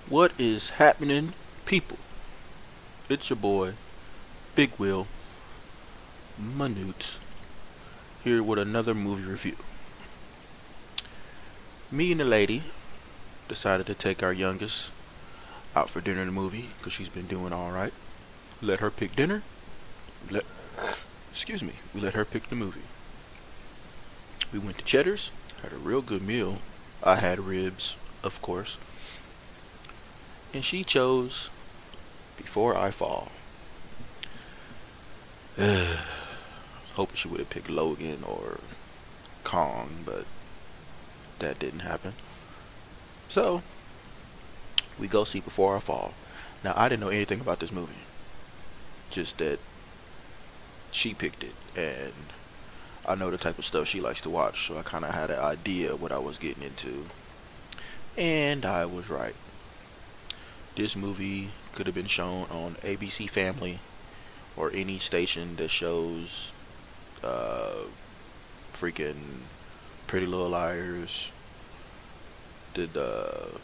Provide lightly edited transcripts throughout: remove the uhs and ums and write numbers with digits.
What is happening, people? It's your boy, Big Will Manute, here with another movie review. Me and the lady decided to take our youngest out for dinner in the movie because she's been doing all right. Let her pick dinner. Let we let her pick the movie. We went to Cheddar's, had a real good meal. I had ribs, of course, and she chose Before I Fall. Hoping she would have picked Logan or Kong, but that didn't happen. So we go see Before I Fall. Now I didn't know anything about this movie, just that she picked it, and I know the type of stuff she likes to watch, so I kind of had an idea what I was getting into, and I was right. This movie could have been shown on ABC Family or any station that shows uh, freaking Pretty Little Liars, the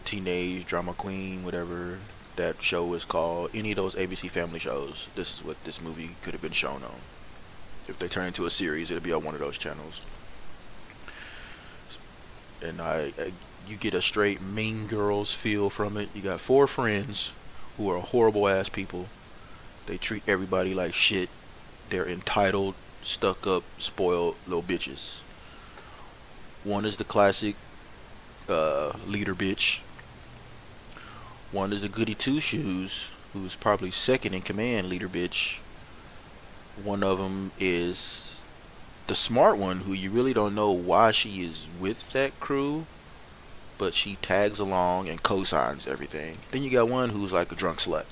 Teenage Drama Queen, whatever that show is called. Any of those ABC Family shows, this is what this movie could have been shown on. If they turn into a series, it'll be on one of those channels. And you get a straight Mean Girls feel from it. You got four friends who are horrible ass people. They treat everybody like shit. They're entitled, stuck up, spoiled little bitches. One is the classic leader bitch. One is a goody two shoes, who's probably second in command leader bitch. One of them is the smart one, who you really don't know why she is with that crew, but she tags along and co-signs everything. Then you got one who's like a drunk slut.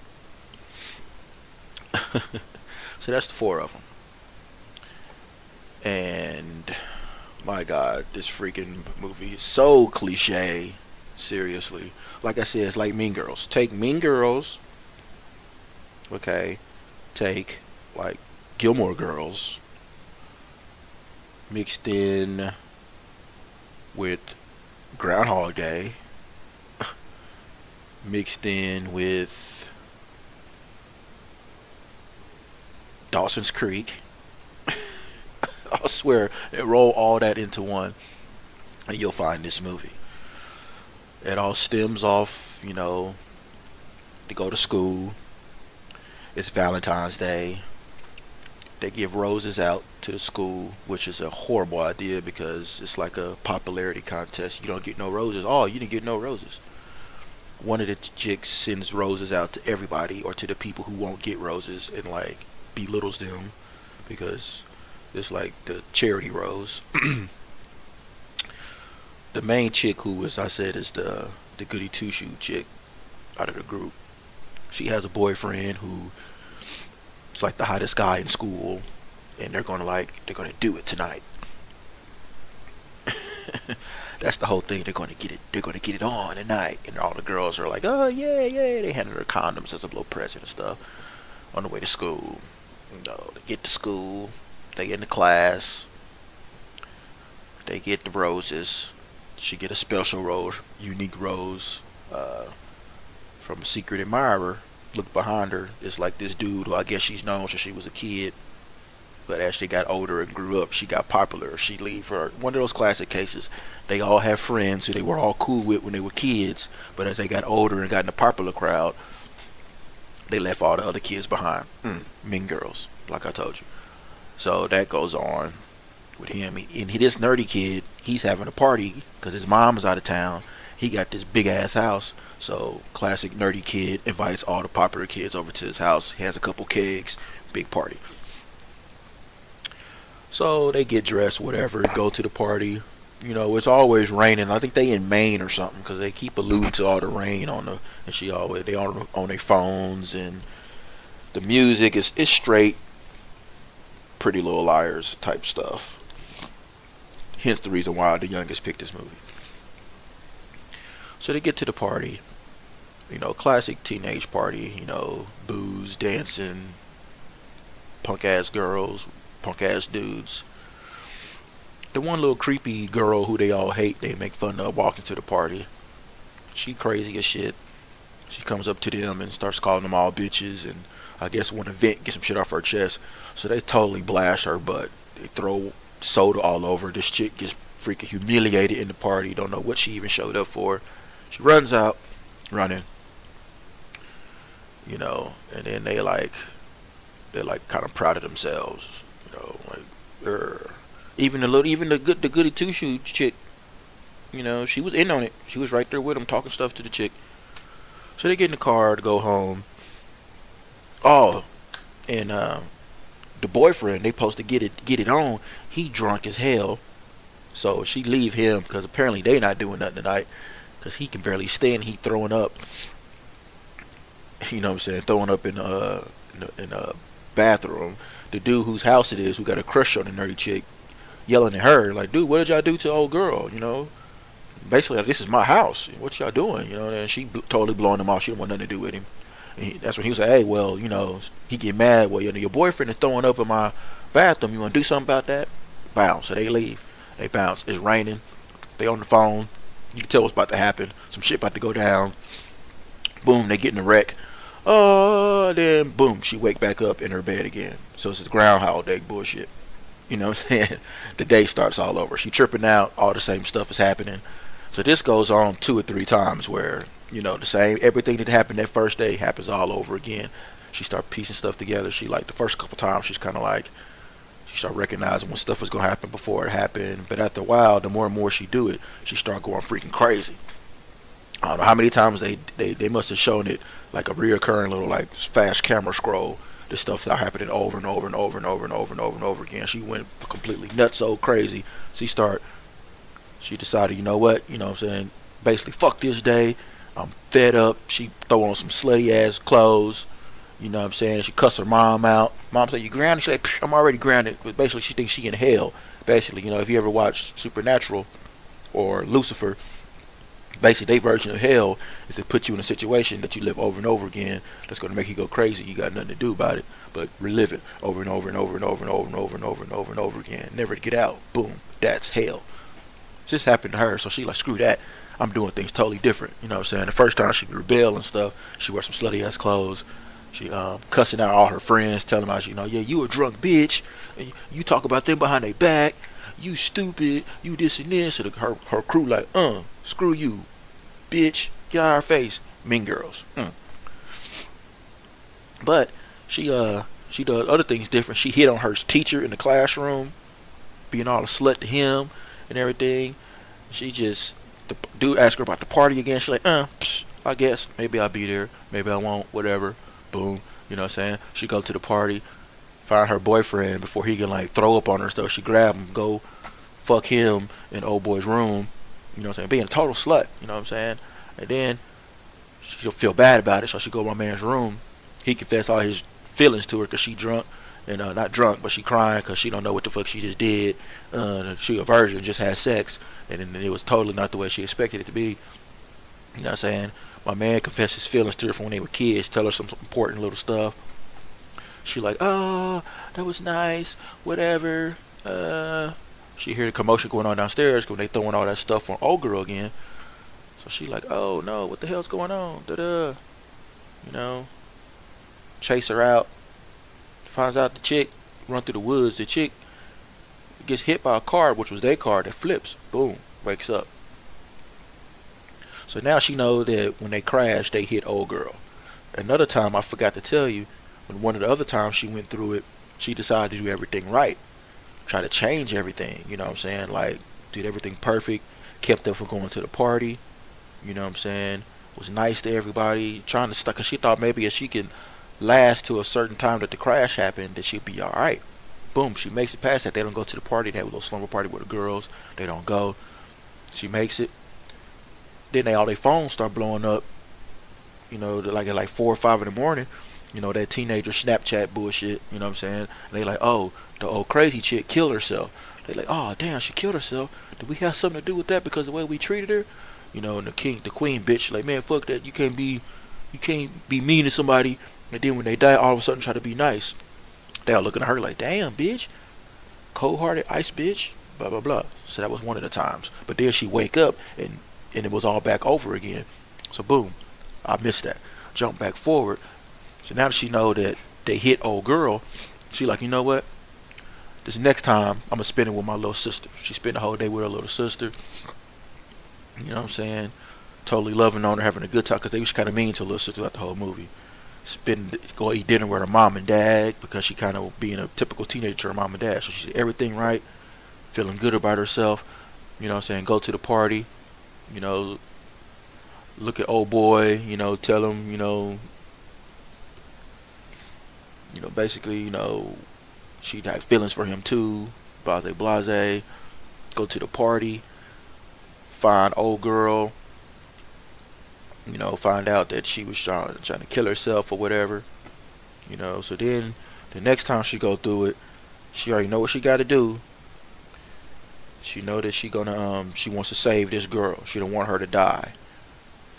So that's the four of them. And my God, this freaking movie is so cliche. Seriously, like I said, it's like Mean Girls. Take Mean Girls, okay. Take like Gilmore Girls mixed in with Groundhog Day, mixed in with Dawson's Creek. I swear, roll all that into one, and you'll find this movie. It all stems off, they go to school. It's Valentine's Day. They give roses out to the school, which is a horrible idea because it's like a popularity contest. You don't get no roses. Oh, you didn't get no roses. One of the chicks sends roses out to everybody or to the people who won't get roses and like belittles them because it's like the charity rose. The main chick, who, as I said, is the goody two shoe chick out of the group. She has a boyfriend who is like the hottest guy in school, and they're gonna do it tonight. That's the whole thing. They're gonna get it. They're gonna get it on tonight, and all the girls are like, "Oh yeah, yeah." They handed her condoms as a little present and stuff on the way to school. They get to school. They get in the class. They get the roses. She get a special rose, unique rose, from a secret admirer. Look behind her. It's like this dude who I guess she's known since she was a kid, but as she got older and grew up, she got popular. She leave her. One of those classic cases. They all have friends who they were all cool with when they were kids, but as they got older and got in the popular crowd, they left all the other kids behind. Mean Girls, like I told you. So that goes on with him. And this nerdy kid, he's having a party because his mom is out of town. He got this big ass house. So classic nerdy kid invites all the popular kids over to his house. He has a couple kegs, big party. So they get dressed, whatever, go to the party. It's always raining. I think they in Maine or something because they keep alluding to all the rain and they on their phones, and the music is straight Pretty Little Liars type stuff. Hence the reason why the youngest picked this movie. So they get to the party, classic teenage party, booze, dancing, punk ass girls, punk ass dudes. The one little creepy girl who they all hate, they make fun of walking to the party. She crazy as shit. She comes up to them and starts calling them all bitches, and I guess want to vent, get some shit off her chest. So they totally blast her butt. They throw soda all over. This chick gets freaking humiliated in the party. Don't know what she even showed up for. She runs out, running, and then they're like kind of proud of themselves, like even the goody two shoes chick, she was in on it. She was right there with them, talking stuff to the chick. So they get in the car to go home. Oh, and the boyfriend they supposed to get it on. He drunk as hell, so she leave him because apparently they not doing nothing tonight because he can barely stand. He throwing up. You know what I'm saying? Throwing up in a bathroom. The dude whose house it is, who got a crush on the nerdy chick, yelling at her like, "Dude, what did y'all do to old girl?" Basically, like, this is my house. What y'all doing? And she totally blowing him off. She didn't want nothing to do with him. And that's when he was like, "Hey, well, he get mad. Well, your boyfriend is throwing up in my bathroom. You want to do something about that?" Bounce. So they leave. They bounce. It's raining. They on the phone. You can tell what's about to happen. Some shit about to go down. Boom. They get in a wreck. Then boom. She wake back up in her bed again. So it's the Groundhog Day bullshit. You know what I'm saying? The day starts all over. She tripping out. All the same stuff is happening. So this goes on 2 or 3 times where, the same, everything that happened that first day happens all over again. She start piecing stuff together. She like the first couple times she's kind of like, she start recognizing when stuff was going to happen before it happened. But after a while, the more and more she do it, she start going freaking crazy. I don't know how many times they must have shown it like a reoccurring little like fast camera scroll. This stuff started happening over and over and over and over and over and over and over again. She went completely nuts, so crazy. She decided, you know what? You know what I'm saying? Basically, fuck this day. I'm fed up. She throw on some slutty ass clothes. You know what I'm saying? She cuss her mom out. Mom said, "You grounded?" She's like, "I'm already grounded." But basically, she thinks she in hell. Basically, if you ever watch Supernatural or Lucifer, basically, their version of hell is to put you in a situation that you live over and over again that's going to make you go crazy. You got nothing to do about it but relive it over and over and over and over and over and over and over and over and over again. Never to get out. Boom. That's hell. This happened to her, so she like, screw that. I'm doing things totally different. You know what I'm saying? The first time she rebel and stuff, she wears some slutty ass clothes. She cussing out all her friends, telling them how yeah, you a drunk bitch. You talk about them behind their back. You stupid. You this and this. So her crew like, screw you, bitch. Get out of our face. Mean Girls. But she does other things different. She hit on her teacher in the classroom, being all a slut to him and everything. The dude asked her about the party again. She's like, I guess maybe I'll be there, maybe I won't, whatever. Boom. You know what I'm saying? She go to the party, find her boyfriend before he can like throw up on her and stuff. She grab him, go fuck him in old boy's room. You know what I'm saying? Being a total slut. You know what I'm saying? And then she'll feel bad about it, so she go to my man's room. He confessed all his feelings to her because she drunk. And not drunk, but she crying because she don't know what the fuck she just did. She a virgin, just had sex, and then it was totally not the way she expected it to be. You know what I'm saying? My man confessed his feelings to her from when they were kids, tell her some important little stuff. She like, that was nice, whatever. She hear the commotion going on downstairs when they throwing all that stuff on old girl again. So she like, oh no, what the hell's going on? Chase her out. Finds out the chick run through the woods. The chick gets hit by a car, which was their car, that flips. Boom, wakes up. So now she knows that when they crash, they hit old girl. Another time, I forgot to tell you, when one of the other times she went through it, she decided to do everything right. Try to change everything, you know what I'm saying? Like, did everything perfect, kept them from going to the party, you know what I'm saying? Was nice to everybody, trying to stuck, because she thought maybe if she could last to a certain time that the crash happened, that she'd be alright. Boom, she makes it past that. They don't go to the party. They have a little slumber party with the girls. They don't go. She makes it. Then all their phones start blowing up. Like at 4 or 5 in the morning. That teenager Snapchat bullshit. You know what I'm saying? And they like, oh, the old crazy chick killed herself. They like, oh damn, she killed herself. Did we have something to do with that because of the way we treated her? And the queen bitch like, man, fuck that. You can't be mean to somebody. And then when they die, all of a sudden try to be nice. They all looking at her like, damn, bitch. Cold-hearted, ice bitch. Blah, blah, blah. So that was one of the times. But then she wake up, and it was all back over again. So boom, I missed that. Jump back forward. So now that she know that they hit old girl, she like, you know what? This next time I'm gonna spend it with my little sister. She spent the whole day with her little sister. You know what I'm saying? Totally loving on her, having a good time because they was kind of mean to her little sister throughout the whole movie. Go eat dinner with her mom and dad because she kind of being a typical teenager to her mom and dad. So she did everything right, feeling good about herself. You know what I'm saying? Go to the party. You know, look at old boy. You know, tell him. Basically, she had feelings for him too. Blase blase. Go to the party. Find old girl. Find out that she was trying to kill herself or whatever. So then the next time she go through it, she already know what she got to do. She know that she wants to save this girl. She don't want her to die.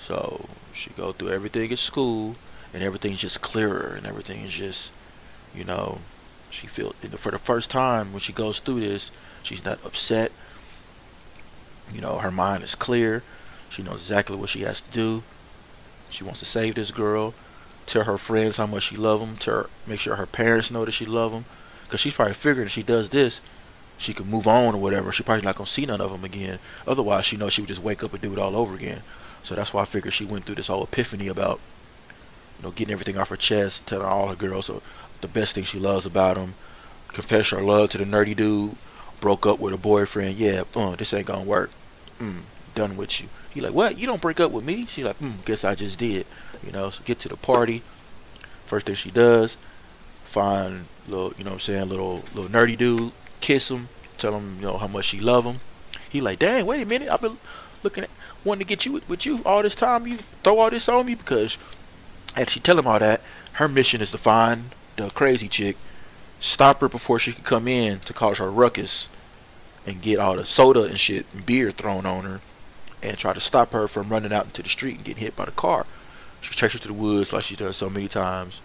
So she go through everything at school, and everything's just clearer, and everything is just, you know, she feel for the first time when she goes through this, she's not upset. Her mind is clear. She knows exactly what she has to do. She wants to save this girl. Tell her friends how much she love them. Make sure her parents know that she love them. Because she's probably figuring if she does this, she could move on or whatever. She probably not going to see none of them again. Otherwise, she knows she would just wake up and do it all over again. So that's why I figured she went through this whole epiphany about, getting everything off her chest, telling all her girls the best thing she loves about them. Confess her love to the nerdy dude. Broke up with her boyfriend. Yeah, this ain't going to work. Done with you. He like, what? You don't break up with me? She like, guess I just did. So get to the party. First thing she does, find little, little nerdy dude, kiss him, tell him, how much she love him. He like, dang, wait a minute, I've been wanting to get you with you all this time. You throw all this on me because, after she tell him all that, her mission is to find the crazy chick, stop her before she can come in to cause her a ruckus, and get all the soda and shit and beer thrown on her, and try to stop her from running out into the street and getting hit by the car. She takes her to the woods like she's done so many times.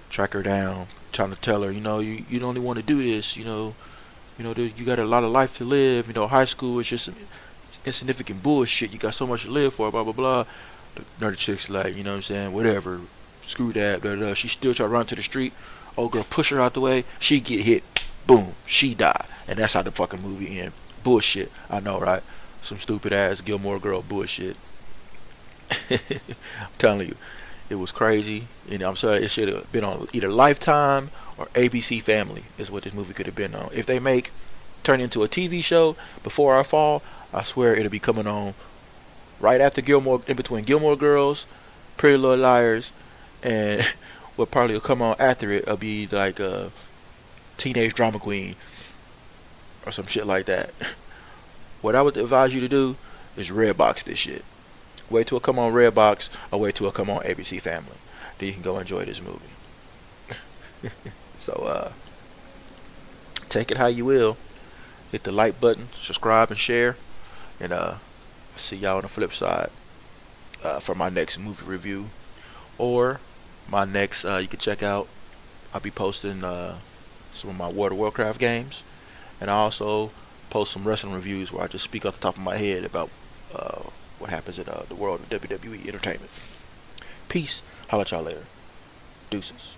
Track her down, trying to tell her, you don't only want to do this, you got a lot of life to live. High school is just insignificant bullshit. You got so much to live for, blah, blah, blah. The nerdy chick's like, whatever. Screw that, blah, blah. She still try to run to the street. Old girl push her out the way. She get hit. Boom. She die. And that's how the fucking movie ends. Bullshit. I know, right? Some stupid ass Gilmore Girl bullshit. I'm telling you, it was crazy. I'm sorry, it should have been on either Lifetime or ABC Family is what this movie could have been on. If they turn into a TV show before I fall, I swear it'll be coming on right after in between Gilmore Girls, Pretty Little Liars, and what probably will come on after it'll be like a Teenage Drama Queen or some shit like that. What I would advise you to do is Redbox this shit. Wait till it come on Redbox or wait till it come on ABC Family. Then you can go enjoy this movie. So, take it how you will. Hit the like button, subscribe and share. And see y'all on the flip side for my next movie review. Or my next, you can check out, I'll be posting some of my World of Warcraft games. And I also post some wrestling reviews where I just speak off the top of my head about what happens in the world of WWE entertainment. Peace. Holla at y'all later. Deuces.